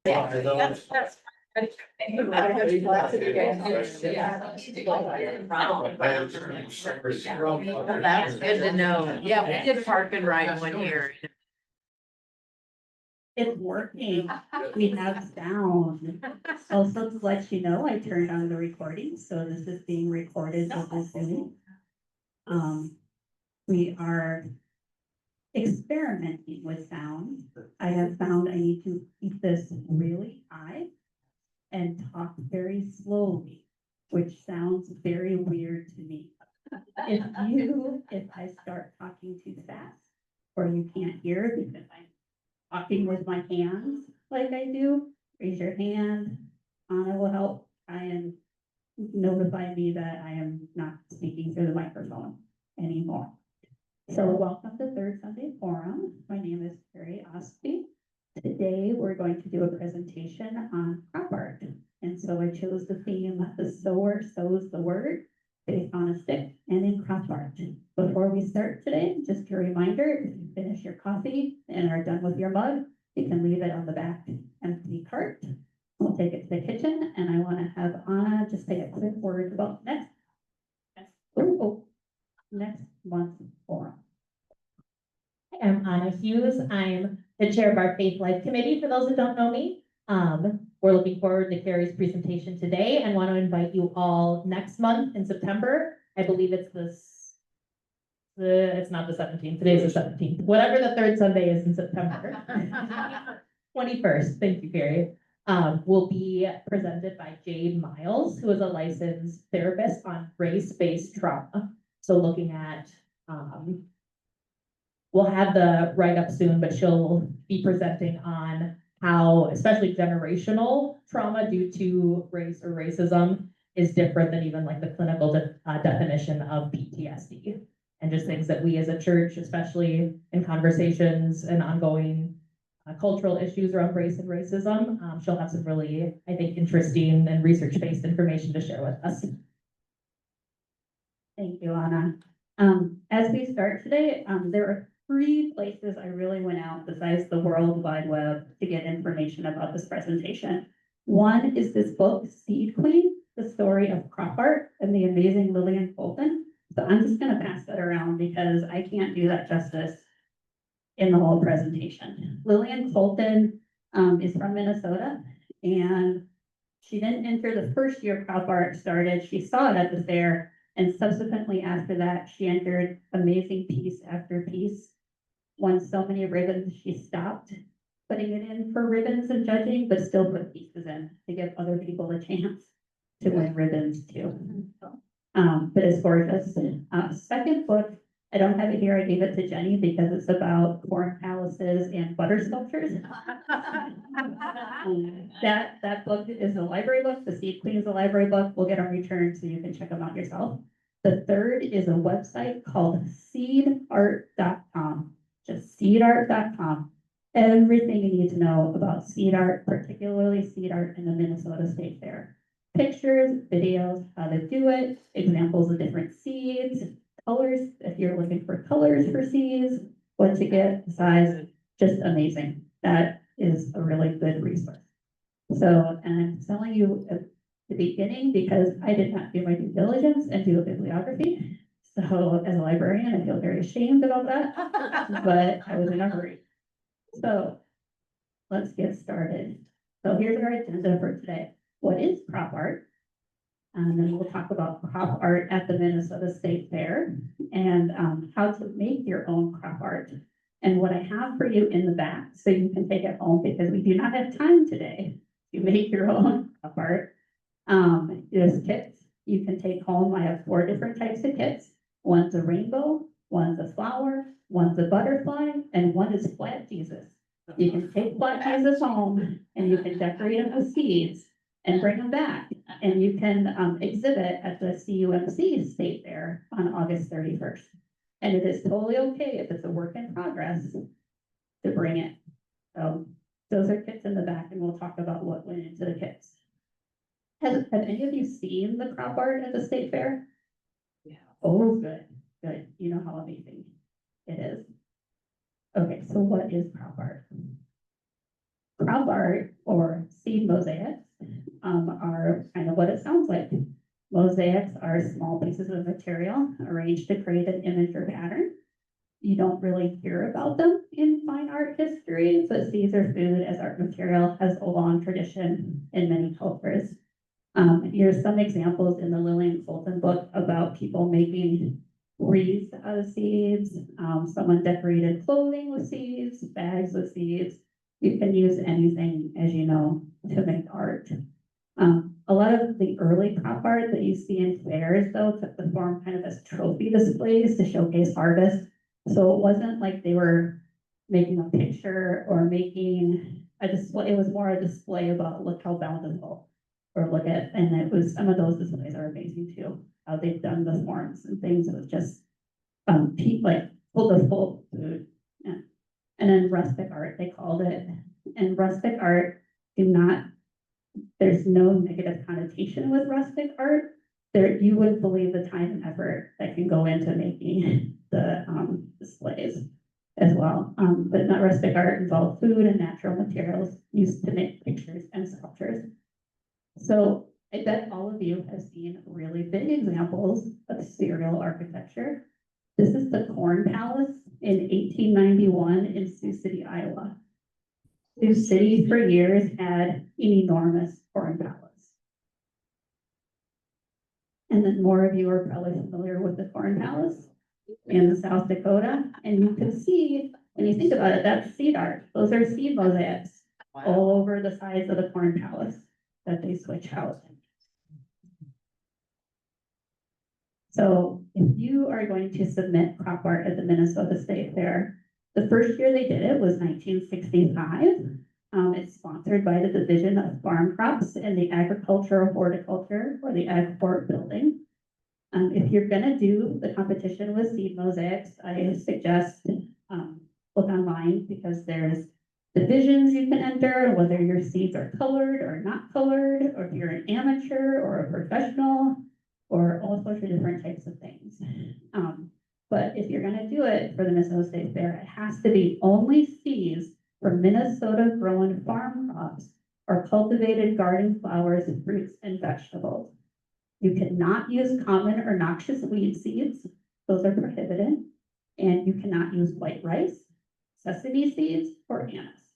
That's good to know. Yeah, we did park and ride one year. It's working. We have sound. Also to let you know, I turned on the recording, so this is being recorded over Zoom. We are experimenting with sound. I have found I need to keep this really high and talk very slowly, which sounds very weird to me. If I start talking too fast or you can't hear because I'm talking with my hands like I do, raise your hand. Anna will help try and notify me that I am not speaking through the microphone anymore. So welcome to Third Sunday Forum. My name is Keri, Ostby. Today we're going to do a presentation on crop art. And so I chose the theme, the sower sows the word, based on a stick and in crop art. Before we start today, just a reminder, if you finish your coffee and are done with your mug, you can leave it on the back empty cart. We'll take it to the kitchen, and I want to have Anna just say a quick word about next month's forum. I'm Anna Hughes. I'm the chair of our Faith Life Committee, for those that don't know me. We're looking forward to Keri's presentation today and want to invite you all next month in September. I believe it's it's not the 17th, today's the 17th, whatever the third Sunday is in September. 21st, thank you, Keri. Will be presented by Jade Miles, who is a licensed therapist on race-based trauma. So looking at, we'll have the write-up soon, but she'll be presenting on how, especially generational trauma due to race or racism, is different than even like the clinical definition of PTSD. And just things that we as a church, especially in conversations and ongoing cultural issues around race and racism, she'll have some really, I think, interesting and research-based information to share with us. Thank you, Anna. As we start today, there are 3 places I really went out besides the World Wide Web to get information about this presentation. One is this book, Seed Queen, the story of crop art, and the amazing Lillian Colton. So I'm just gonna pass that around because I can't do that justice in the whole presentation. Lillian Colton is from Minnesota, and she didn't enter the first year crop art started. She saw it at the fair, and subsequently after that, she entered amazing piece after piece. Won so many ribbons, she stopped putting it in for ribbons and judging, but still put pieces in to give other people a chance to win ribbons too. But it's gorgeous. Second book, I don't have it here, I gave it to Jenny because it's about corn palaces and butter sculptures. That book is a library book, the Seed Queen is a library book, we'll get them returned so you can check them out yourself. The third is a website called seedart.com, just seedart.com. Everything you need to know about seed art, particularly seed art in the Minnesota State Fair. Pictures, videos, how to do it, examples of different seeds, colors, if you're looking for colors for seeds, what to get, size, just amazing. That is a really good resource. So, and I'm telling you at the beginning because I did not do my due diligence and do a bibliography. So as a librarian, I feel very ashamed about that, but I was in a hurry. So let's get started. So here's our agenda for today. What is crop art? And then we'll talk about crop art at the Minnesota State Fair and how to make your own crop art. And what I have for you in the back, so you can take it home because we do not have time today to make your own crop art. There's kits you can take home. I have 4 different types of kits. One's a rainbow, one's a flower, one's a butterfly, and one is flat Jesus. You can take flat Jesus home and you can decorate them with seeds and bring them back. And you can exhibit at the CUMC State Fair on August 31st. And it is totally okay if it's a work in progress to bring it. So those are kits in the back, and we'll talk about what went into the kits. Have any of you seen the crop art at the State Fair? Yeah. Oh, good, good. You know how amazing it is. Okay, so what is crop art? Crop crop art or seed mosaics are kind of what it sounds like. Mosaics are small pieces of material arranged to create an image or pattern. You don't really hear about them in fine art history, but seeds or food as art material has a long tradition in many cultures. Here's some examples in the Lillian Fulton book about people making wreaths out of seeds. Someone decorated clothing with seeds, bags with seeds. You can use anything, as you know, to make art. A lot of the early crop art that you see in fairs, though, took the form kind of as trophy displays to showcase harvest. So it wasn't like they were making a picture or making a display. It was more a display about look how bountiful, or look at, and it was, some of those displays are amazing too. How they've done the forms and things. It was just like full of full food. Yeah. And then rustic art, they called it. And rustic art there's no negative connotation with rustic art. There, you wouldn't believe the time and effort that can go into making the displays as well. But not rustic art involved food and natural materials used to make pictures and sculptures. So I bet all of you have seen really big examples of serial architecture. This is the Corn Palace in 1891 in Sioux City, Iowa. Sioux City for years had an enormous corn palace. And then more of you are probably familiar with the Corn Palace in South Dakota. And you can see, when you think about it, that's seed art. Those are seed mosaics all over the sides of the Corn Palace that they switch out. So if you are going to submit crop art at the Minnesota State Fair, the first year they did it was 1965. It's sponsored by the Division of Farm Crops and the Agricultural Horticulture, or the Ag Hort building. If you're gonna do the competition with seed mosaics, I suggest look online, because there's divisions you can enter, whether your seeds are colored or not colored, or if you're an amateur or a professional, or all sorts of different types of things. But if you're gonna do it for the Minnesota State Fair, it has to be only seeds from Minnesota grown farm crops or cultivated garden flowers, fruits, and vegetables. You cannot use common or noxious weed seeds. Those are prohibited. And you cannot use white rice, sesame seeds, or anise.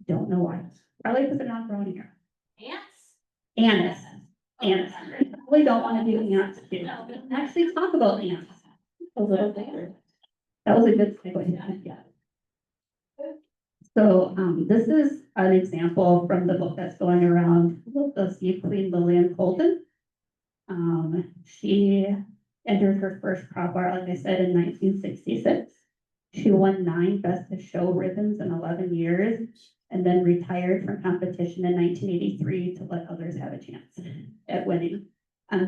Don't know why. Probably because they're not grown here. Anise. Anise. We don't want to do anise too. Actually talk about anise a little later. That was a good segue. Yeah. So this is an example from the book that's going around with the seed queen Lillian Colton. She entered her first crop art, like I said, in 1966. She won 9 Best of Show ribbons in 11 years, and then retired from competition in 1983 to let others have a chance at winning.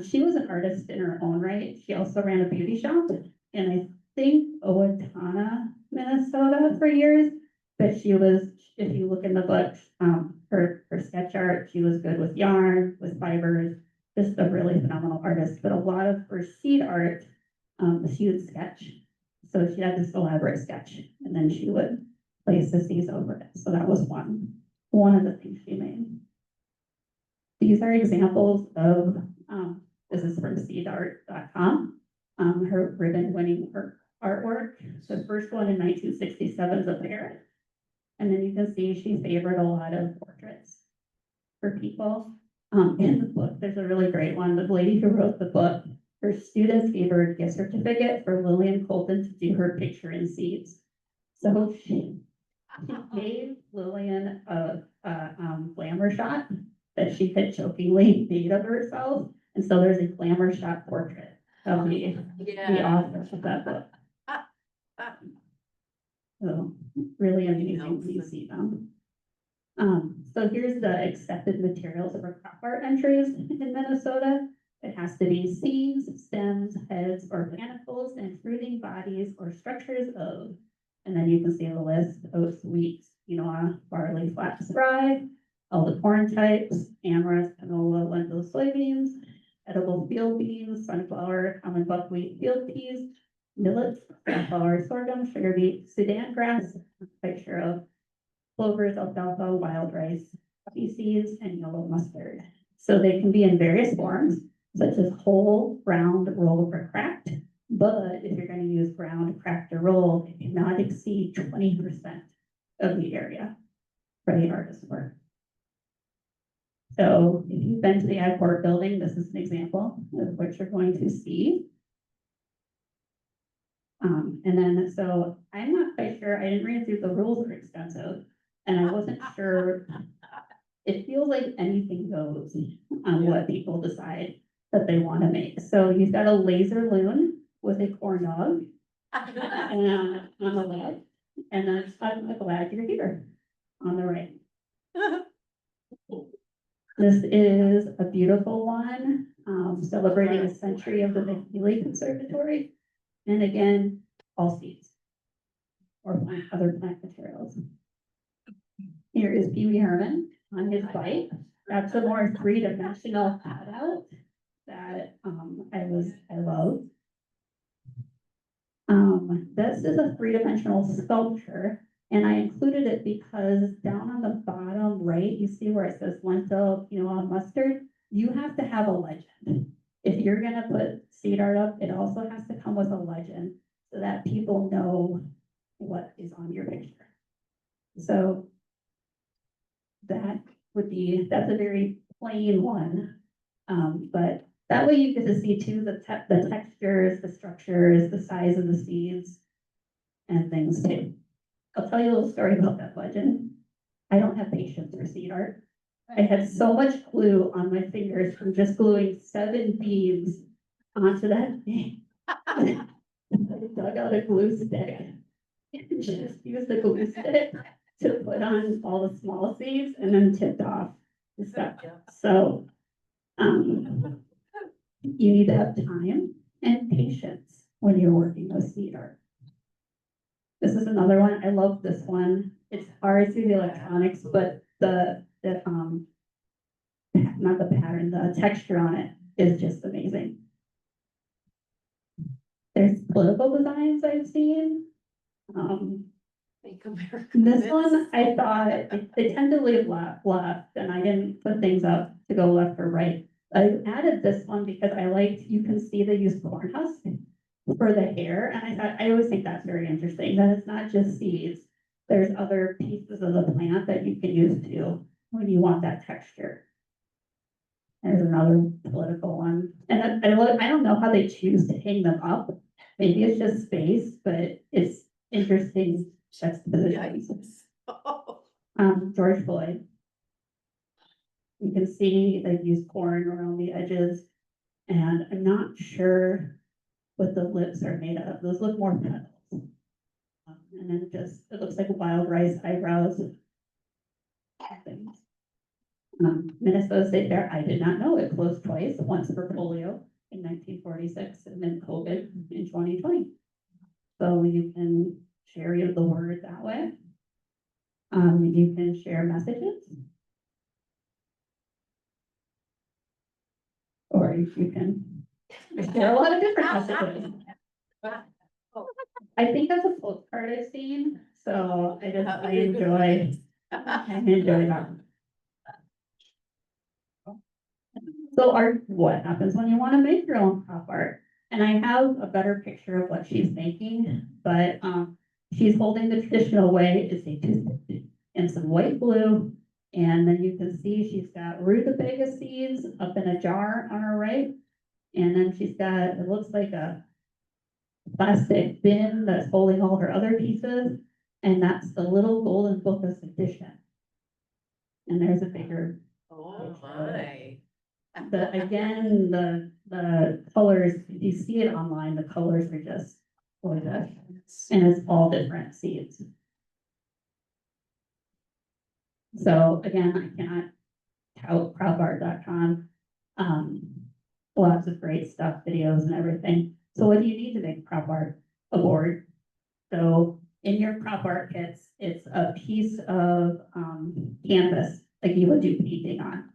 She was an artist in her own right. She also ran a beauty shop in, I think, Owatonna, Minnesota for years. But she was, if you look in the book, her sketch art, she was good with yarn, with fibers, just a really phenomenal artist. But a lot of her seed art, she would sketch. So she had this elaborate sketch, and then she would place the seeds over it. So that was one of the things she made. These are examples of, this is from seedart.com, her ribbon winning artwork. The first one in 1967 is a parrot. And then you can see she favored a lot of portraits for people. In the book, there's a really great one. The lady who wrote the book, her students gave her a gift certificate for Lillian Colton to do her picture in seeds. So she gave Lillian a glamour shot that she had jokingly made of herself. And so there's a glamour shot portrait of the author of that book. So really amazing when you see them. So here's the accepted materials for crop art entries in Minnesota. It has to be seeds, stems, heads, or panicles, and fruiting bodies or structures of. And then you can see the list: oats, wheat, quinoa, barley, flax, rye, all the corn types, amaranth, canola, lentils, soybeans, edible field beans, sunflower, common buckwheat, field peas, millets, sunflower, sorghum, sugar beet, Sudan grass, picture of clovers, alfalfa, wild rice, poppy seeds, and yellow mustard. So they can be in various forms, such as whole, round, rolled, or cracked. But if you're gonna use ground, cracked, or rolled, it cannot exceed 20% of the area for the artist's work. So if you've been to the Ag Court building, this is an example of what you're going to see. And then, so I'm not quite sure, I didn't read through, the rules are extensive, and I wasn't sure. It feels like anything goes on what people decide that they want to make. So you've got a laser loon with a corn dog and on the left, and then I'm glad you're here on the right. This is a beautiful one, celebrating a century of the McNeely Conservatory. And again, all seeds or other plant materials. Here is Pee Wee Herman on his bike. That's a more three-dimensional cutout that I love. This is a three-dimensional sculpture, and I included it because down on the bottom right, you see where it says lentil, quinoa, mustard. You have to have a legend. If you're gonna put seed art up, it also has to come with a legend so that people know what is on your picture. So that's a very plain one. But that way you get to see too, the textures, the structures, the size of the seeds and things too. I'll tell you a little story about that legend. I don't have patience for seed art. I had so much glue on my fingers from just gluing 7 beads onto that thing. I dug out a glue stick and just used the glue stick to put on all the small seeds and then tipped off the stuff. So, you need to have time and patience when you're working with seed art. This is another one. I love this one. It's hard through the electronics, but not the pattern, the texture on it is just amazing. There's political designs I've seen. This one, I thought they tend to leave left, and I didn't put things up to go left or right. I added this one because you can see they use corn husk for the hair, and I always think that's very interesting, that it's not just seeds. There's other pieces of the plant that you can use too when you want that texture. There's another political one, and I don't know how they choose to hang them up. Maybe it's just space, but it's interesting juxtapositions. George Floyd. You can see they've used corn around the edges, and I'm not sure what the lips are made of. Those look more petals. And then it looks like wild rice eyebrows. Things. Minnesota State Fair, I did not know it closed twice, once for polio in 1946 and then COVID in 2020. So you can share the word that way. You can share messages. Or you can share a lot of different messages. I think that's a postcard I've seen, so I enjoy that. So what happens when you want to make your own crop art? And I have a better picture of what she's making, but she's holding the traditional way. It's a toothpick and some white glue. And then you can see she's got rutabaga seeds up in a jar on her right. And then she's got, it looks like a plastic bin that's holding all her other pieces. And that's the little golden book of sedition. And there's a bigger. Oh my. The colors, if you see it online, the colors are just gorgeous. And it's all different seeds. So again, I cannot tout cropart.com. Lots of great stuff, videos and everything. So what do you need to make crop art? A board. So in your crop art kits, it's a piece of canvas like you would do painting on.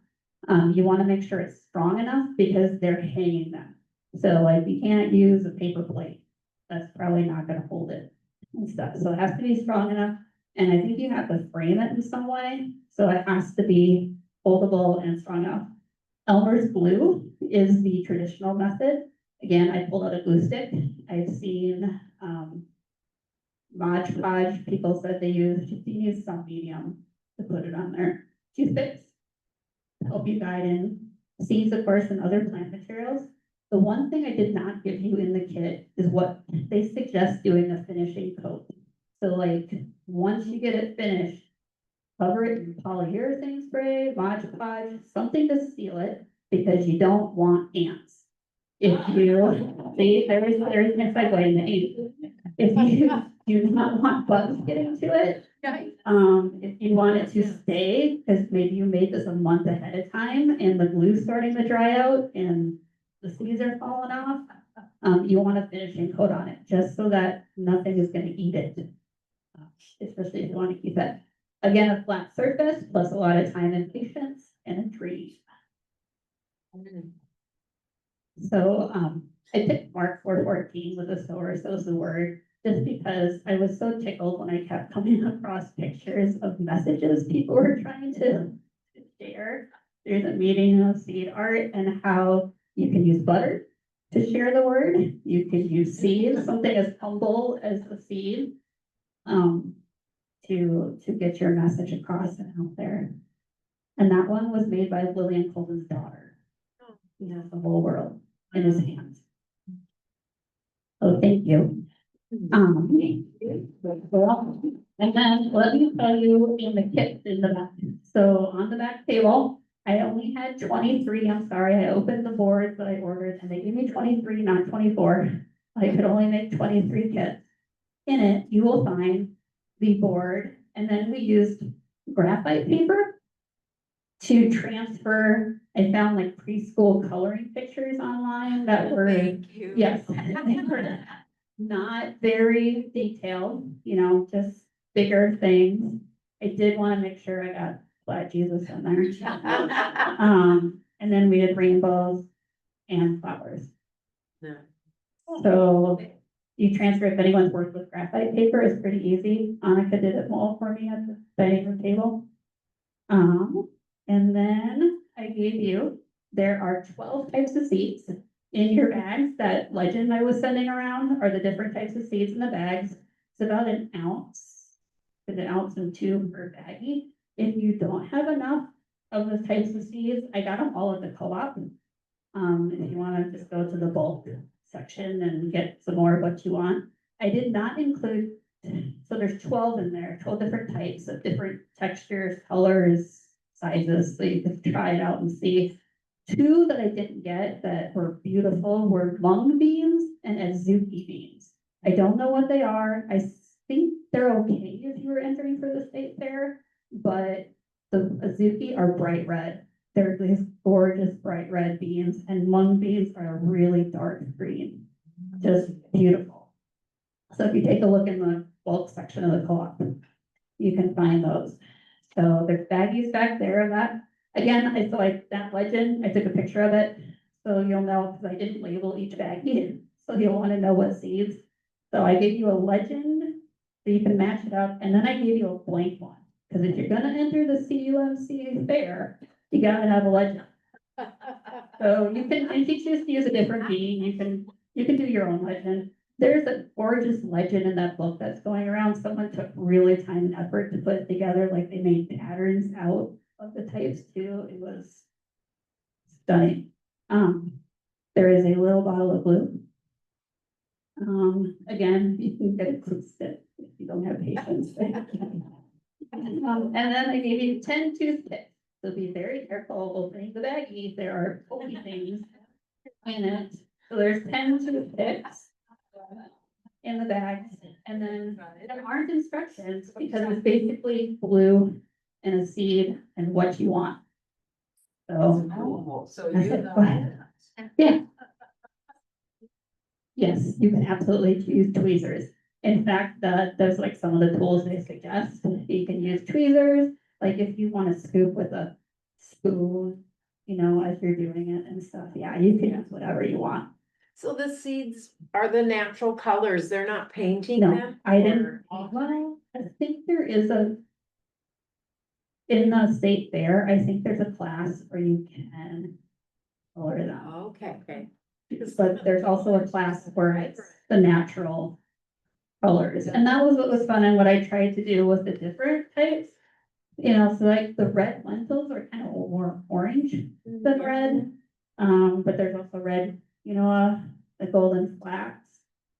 You want to make sure it's strong enough because they're hanging them. So like you can't use a paper plate. That's probably not going to hold it and stuff. So it has to be strong enough. And I think you have to frame it in some way, so it has to be foldable and strong enough. Elmer's glue is the traditional method. Again, I pulled out a glue stick. I've seen, Mod Podge, people said they use some medium to put it on there. Toothpicks help you guide in. Seeds, of course, and other plant materials. The one thing I did not give you in the kit is what they suggest doing a finishing coat. So like, once you get it finished, cover it in polyurethane spray, Mod Podge, something to seal it, because you don't want ants. If you, see, there's my segue in the ant. If you do not want bugs getting to it, if you want it to stay, because maybe you made this a month ahead of time and the glue's starting to dry out and the seeds are falling off, you want a finishing coat on it, just so that nothing is gonna eat it. Especially if you want to keep it, again, a flat surface, plus a lot of time and patience and a tree. So, I picked Mark 414 with a sower, so's the word, just because I was so tickled when I kept coming across pictures of messages people were trying to share. There's a meeting of seed art and how you can use butter to share the word. You can use seeds, something as humble as a seed, to get your message across and out there. And that one was made by Lillian Colvin's daughter. He has the whole world in his hands. Oh, thank you. And then let me tell you in the kit in the back. So on the back table, I only had 23. I'm sorry, I opened the board that I ordered and they gave me 23, not 24. I could only make 23 kits. In it, you will find the board, and then we used graphite paper to transfer. I found like preschool coloring pictures online that were, yes, they were not very detailed, you know, just bigger things. I did want to make sure I got Black Jesus in there. And then we did rainbows and flowers. So you transfer, if anyone's worked with graphite paper, it's pretty easy. Annika did it all for me at the dining room table. And then I gave you, there are 12 types of seeds in your bags. That legend I was sending around are the different types of seeds in the bags. It's about an ounce, an ounce and 2 per baggie. If you don't have enough of the types of seeds, I got them all at the co-op. If you want to just go to the bulk section and get some more of what you want. I did not include, so there's 12 in there, 12 different types of different textures, colors, sizes, so you can try it out and see. 2 that I didn't get that were beautiful were mung beans and azuki beans. I don't know what they are. I think they're okay if you were entering for the state fair, but the azuki are bright red. They're these gorgeous bright red beans, and mung beans are a really dark green, just beautiful. So if you take a look in the bulk section of the co-op, you can find those. So there's baggies back there of that. Again, I feel like that legend, I took a picture of it, so you'll know, because I didn't label each baggie, so you'll want to know what seeds. So I gave you a legend, so you can match it up, and then I gave you a blank one, because if you're gonna enter the CUMC fair, you gotta have a legend. So you can, if you choose to use a different bean, you can do your own legend. There's a gorgeous legend in that book that's going around. Someone took really time and effort to put it together, like they made patterns out of the types too. It was stunning. There is a little bottle of glue. Again, you can get a glue stick if you don't have patience. And then I gave you 10 toothpicks. So be very careful opening the baggie. There are pokey things in it. So there's 10 toothpicks in the bags. And then there aren't instructions because it's basically glue and a seed and what you want. So, So you know. yeah. Yes, you can absolutely use tweezers. In fact, there's like some of the tools they suggest. You can use tweezers, like if you want to scoop with a spoon, you know, as you're doing it and stuff. Yeah, you can use whatever you want. So the seeds are the natural colors, they're not painting No, them? I didn't, Or- well, I think there is in the state fair, I think there's a class where you can color them. Okay. But there's also a class where it's the natural colors, and that was what was fun and what I tried to do with the different types. You know, so like the red lentils are kind of more orange than red. But there's also red, the golden flax.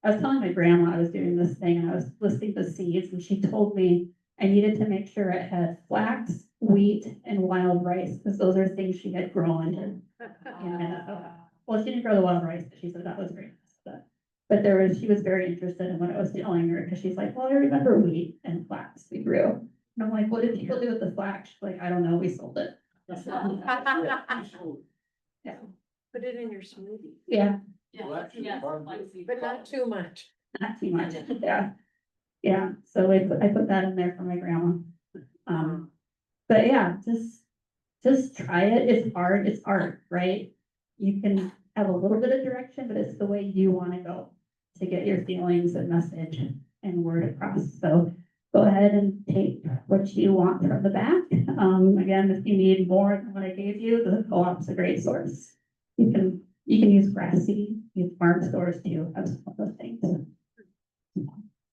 I was telling my grandma I was doing this thing and I was listing the seeds and she told me I needed to make sure it had flax, wheat, and wild rice, because those are things she had grown in Minnesota. Well, she didn't grow the wild rice, but she said that was great. But she was very interested in what I was telling her, because she's like, well, I remember wheat and flax we grew. And I'm like, what did people do with the flax? She's like, I don't know, we sold it. Yeah. Put it in your smoothie, Yeah, but not too much. not too much, yeah. Yeah, so I put that in there for my grandma. But yeah, just try it, it's art, right? You can have a little bit of direction, but it's the way you wanna go to get your feelings and message and word across, so go ahead and take what you want from the back. Again, if you need more than what I gave you, the co-op's a great source. You can use grass seed, use farm stores too, have some of those things. So,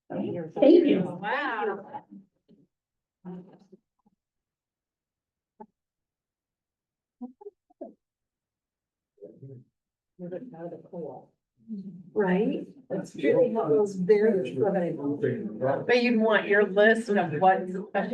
thank you. Wow. Right? That's true. Those very. But you'd want your list of what's appropriate.